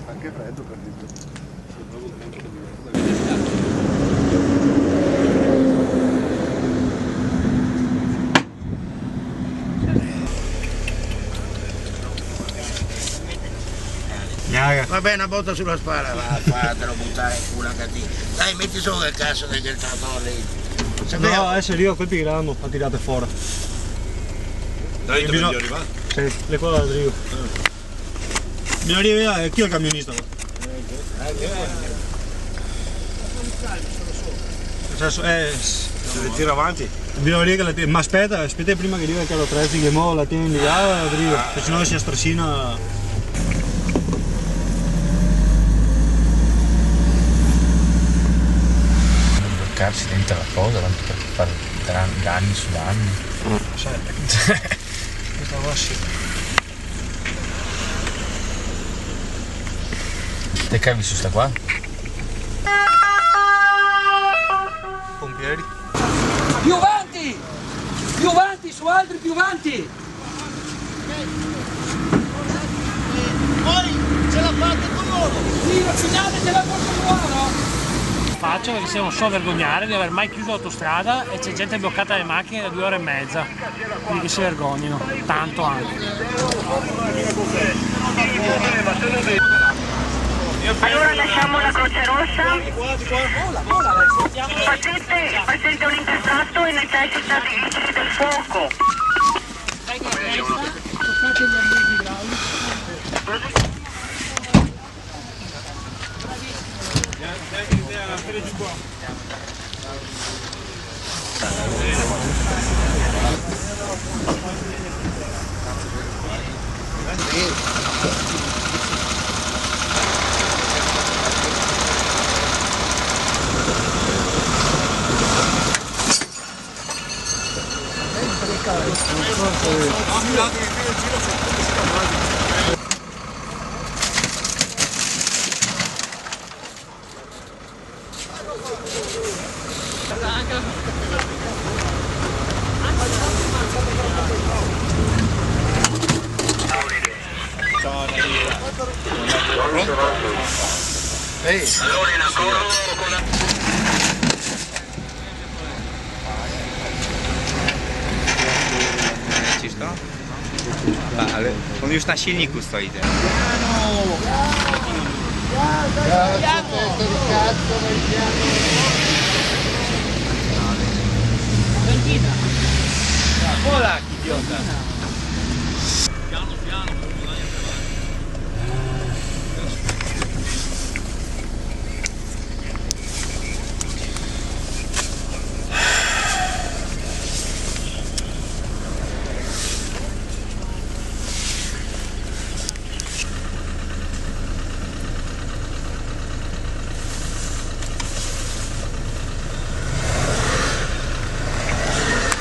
Anche freddo per dire. Vabbè, una botta sulla spalla, va, fatelo buttare in culo anche a te. Dai, metti solo il cazzo del trattore lì. No, adesso io colpi che l'hanno tirate fuori. Dai, dove bisogna arrivare? Sì, le qua da Rio. Bisogna arrivare, chi è il camionista? Se le tira avanti? Bisogna dire che ma aspetta prima che arriva il carro attrezzi che mo la tieni di là e arriva, se sennò si strassina. Bloccarsi dentro la cosa tanto per fare danni su danni. Questa qua sì. Te cavi su sta qua? Pompieri. Più avanti! Più avanti, su altri, più avanti! Poi ce la fate con loro! Sì, la finale ce la porto loro! Faccio perché se non so vergognare di aver mai chiuso l'autostrada e c'è gente bloccata alle macchine da 2 ore e mezza, quindi che si vergognino, tanto anche. Allora lasciamo la Croce Rossa. Il paziente è un incastrato e necessita di vigili del fuoco. Ci sto? On już na silniku stoicie. Polak, idiota!